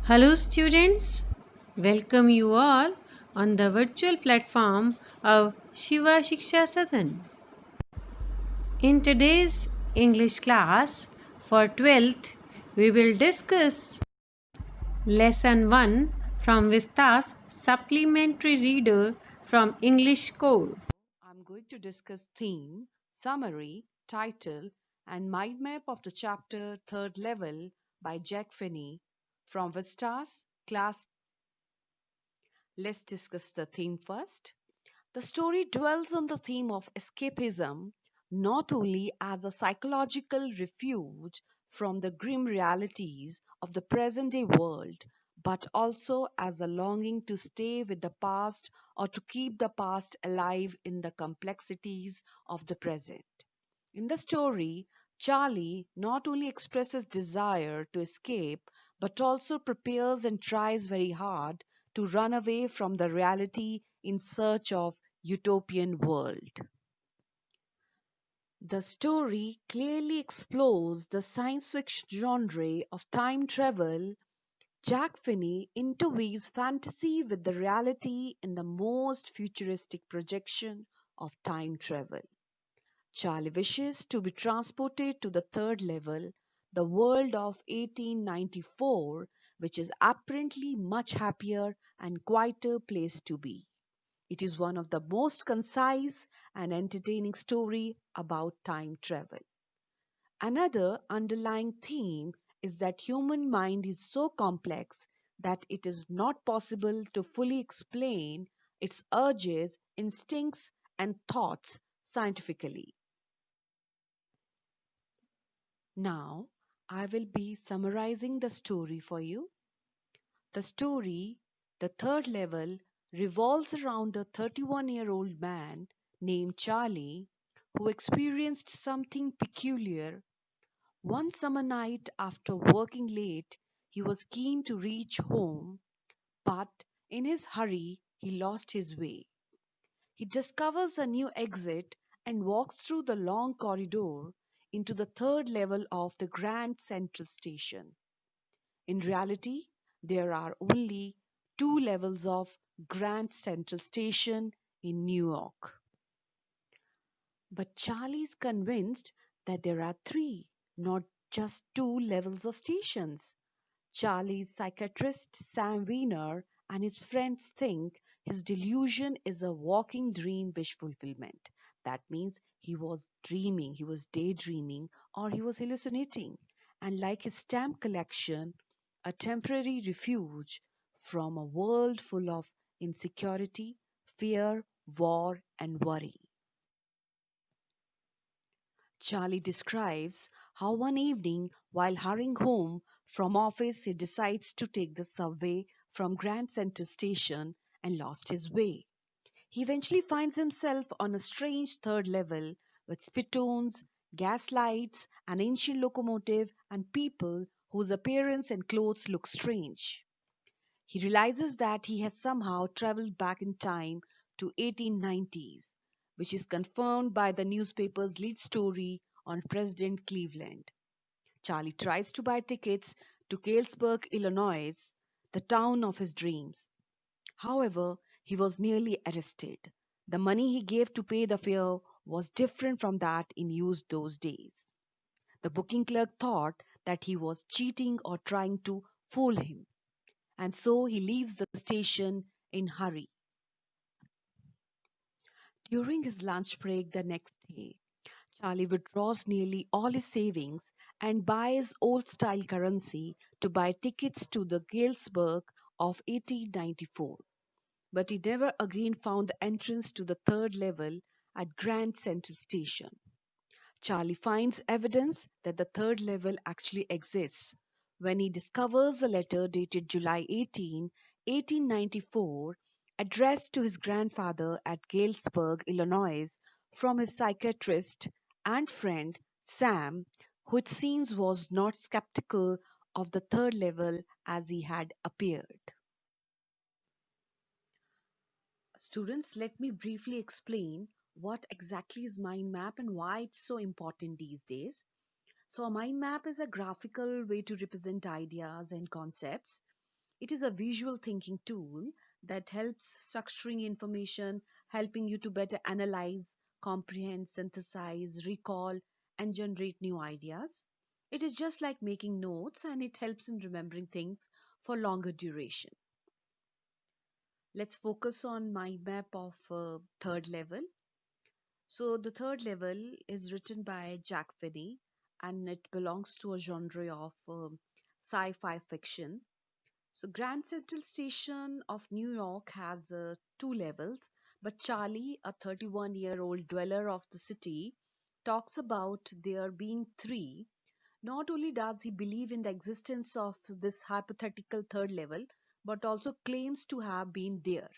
Hello, students. Welcome you all on the virtual platform of Shiva Shiksha Sadan. In today's English class for 12th, we will discuss Lesson 1 from Vista's Supplementary Reader from English Core. I'm going to discuss theme, summary, title, and mind map of the chapter Third Level by Jack Finney from Vistas class. Let's discuss the theme first. The story dwells on the theme of escapism not only as a psychological refuge from the grim realities of the present day world, but also as a longing to stay with the past or to keep the past alive in the complexities of the present. In the story, Charlie not only expresses desire to escape, but also prepares and tries very hard to run away from the reality in search of utopian world. The story clearly explores the science fiction genre of time travel. Jack Finney interweaves fantasy with the reality in the most futuristic projection of time travel. Charlie wishes to be transported to the third level, the world of 1894, which is apparently much happier and quieter place to be. It is one of the most concise and entertaining story about time travel. Another underlying theme is that human mind is so complex that it is not possible to fully explain its urges, instincts, and thoughts scientifically. Now, I will be summarizing the story for you. The story, the third level, revolves around a 31-year-old man named Charlie who experienced something peculiar. One summer night after working late, he was keen to reach home, but in his hurry, he lost his way. He discovers a new exit and walks through the long corridor into the third level of the Grand Central Station. In reality, there are only two levels of Grand Central Station in New York. But Charlie is convinced that there are three, not just two levels of stations. Charlie's psychiatrist Sam Weiner and his friends think his delusion is a walking dream wish fulfillment. That means he was dreaming, he was daydreaming, or he was hallucinating. And like his stamp collection, a temporary refuge from a world full of insecurity, fear, war, and worry. Charlie describes how one evening, while hurrying home from office, he decides to take the subway from Grand Central Station and lost his way. He eventually finds himself on a strange third level with spittoons, gas lights, an ancient locomotive, and people whose appearance and clothes look strange. He realizes that he has somehow traveled back in time to 1890s, which is confirmed by the newspaper's lead story on President Cleveland. Charlie tries to buy tickets to Galesburg, Illinois, the town of his dreams. However, he was nearly arrested. The money he gave to pay the fare was different from that in use those days. The booking clerk thought that he was cheating or trying to fool him, and so he leaves the station in hurry. During his lunch break the next day, Charlie withdraws nearly all his savings and buys old style currency to buy tickets to the Galesburg of 1894. But he never again found the entrance to the third level at Grand Central Station. Charlie finds evidence that the third level actually exists when he discovers a letter dated July 18, 1894, addressed to his grandfather at Galesburg, Illinois, from his psychiatrist and friend Sam, who it seems was not skeptical of the third level as he had appeared. Students, let me briefly explain what exactly is mind map and why it's so important these days. So, a mind map is a graphical way to represent ideas and concepts. It is a visual thinking tool that helps structuring information, helping you to better analyze, comprehend, synthesize, recall, and generate new ideas. It is just like making notes and it helps in remembering things for longer duration. Let's focus on mind map of third level. So the third level is written by Jack Finney and it belongs to a genre of sci-fi fiction. So Grand Central Station of New York has two levels, but Charlie, a 31-year-old dweller of the city, talks about there being three. Not only does he believe in the existence of this hypothetical third level, but also claims to have been there.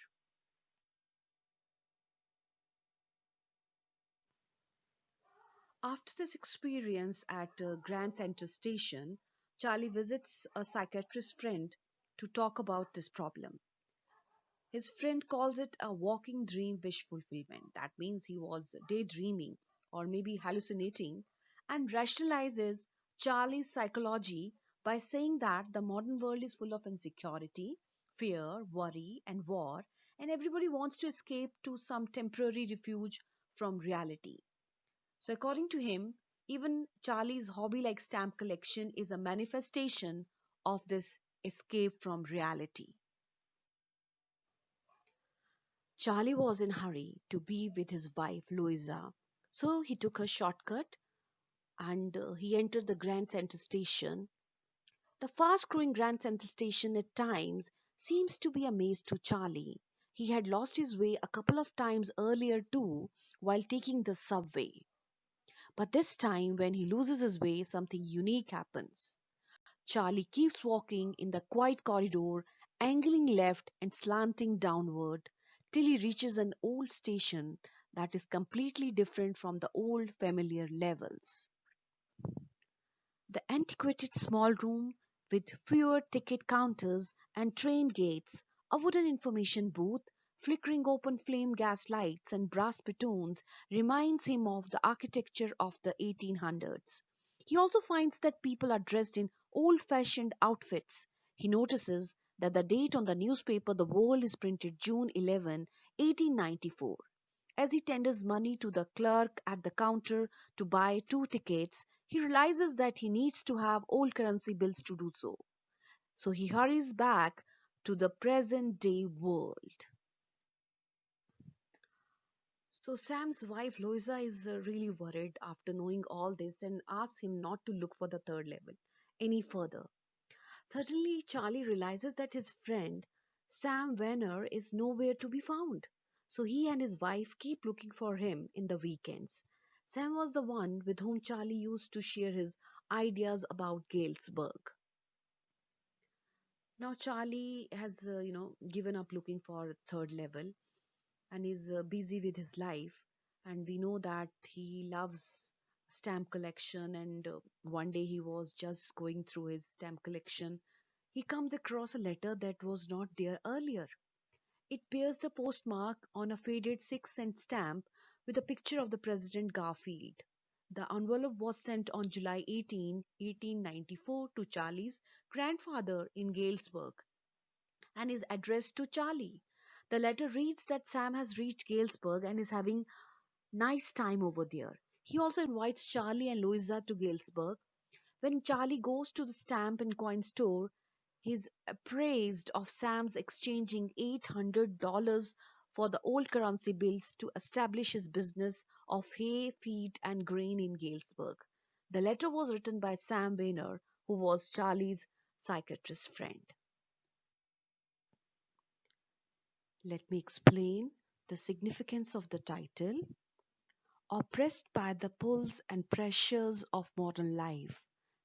After this experience at Grand Central Station, Charlie visits a psychiatrist friend to talk about this problem. His friend calls it a walking dream wish fulfillment. That means he was daydreaming or maybe hallucinating and rationalizes Charlie's psychology by saying that the modern world is full of insecurity, fear, worry, and war, and everybody wants to escape to some temporary refuge from reality. So, according to him, even Charlie's hobby like stamp collection is a manifestation of this escape from reality. Charlie was in a hurry to be with his wife Louisa, so he took a shortcut and he entered the Grand Central Station. The fast growing Grand Central Station at times seems to be a maze to Charlie. He had lost his way a couple of times earlier too while taking the subway. But this time, when he loses his way, something unique happens. Charlie keeps walking in the quiet corridor, angling left and slanting downward, till he reaches an old station that is completely different from the old familiar levels. The antiquated small room with fewer ticket counters and train gates, a wooden information booth, flickering open flame gas lights, and brass spittoons reminds him of the architecture of the 1800s. He also finds that people are dressed in old fashioned outfits. He notices that the date on the newspaper the world is printed June 11, 1894. As he tenders money to the clerk at the counter to buy two tickets, he realizes that he needs to have old currency bills to do so. So he hurries back to the present day world. So Sam's wife Loisa is really worried after knowing all this and asks him not to look for the third level any further. Suddenly, Charlie realizes that his friend Sam Werner is nowhere to be found. So he and his wife keep looking for him in the weekends. Sam was the one with whom Charlie used to share his ideas about Galesburg. Now Charlie has, given up looking for third level and is busy with his life. And we know that he loves stamp collection. And one day he was just going through his stamp collection. He comes across a letter that was not there earlier. It bears the postmark on a faded 6-cent stamp with a picture of the President Garfield. The envelope was sent on July 18, 1894 to Charlie's grandfather in Galesburg and is addressed to Charlie. The letter reads that Sam has reached Galesburg and is having nice time over there. He also invites Charlie and Louisa to Galesburg. When Charlie goes to the stamp and coin store, he's appraised of Sam's exchanging $800 for the old currency bills to establish his business of hay, feed, and grain in Galesburg. The letter was written by Sam Weiner, who was Charlie's psychiatrist friend. Let me explain the significance of the title. Oppressed by the pulls and pressures of modern life,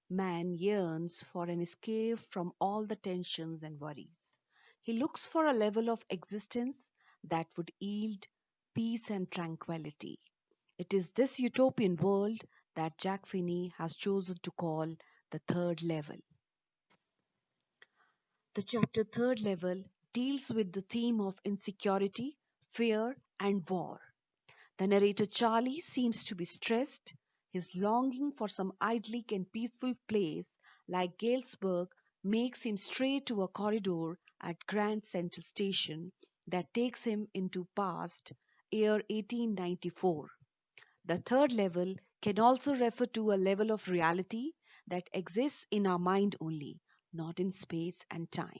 man yearns for an escape from all the tensions and worries. He looks for a level of existence that would yield peace and tranquility. It is this utopian world that Jack Finney has chosen to call the third level. The chapter third level deals with the theme of insecurity, fear, and war. The narrator Charlie seems to be stressed. His longing for some idyllic and peaceful place like Galesburg makes him stray to a corridor at Grand Central Station that takes him into past year 1894. The third level can also refer to a level of reality that exists in our mind only, not in space and time.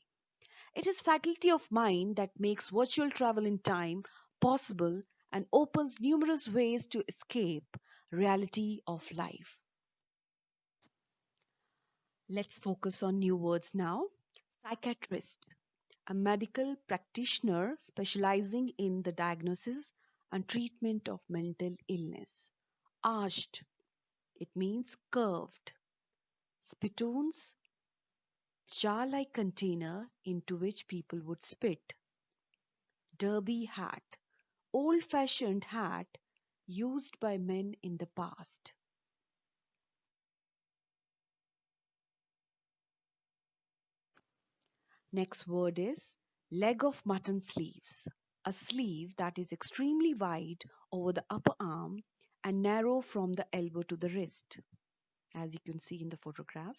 It is faculty of mind that makes virtual travel in time possible and opens numerous ways to escape reality of life. Let's focus on new words now. Psychiatrist, a medical practitioner specializing in the diagnosis and treatment of mental illness. Arched, it means curved. Spittoons, jar-like container into which people would spit. Derby hat, old-fashioned hat used by men in the past. Next word is leg of mutton sleeves, a sleeve that is extremely wide over the upper arm and narrow from the elbow to the wrist, as you can see in the photograph.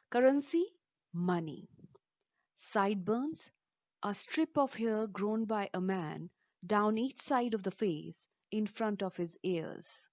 Currency, money. Sideburns, a strip of hair grown by a man down each side of the face in front of his ears.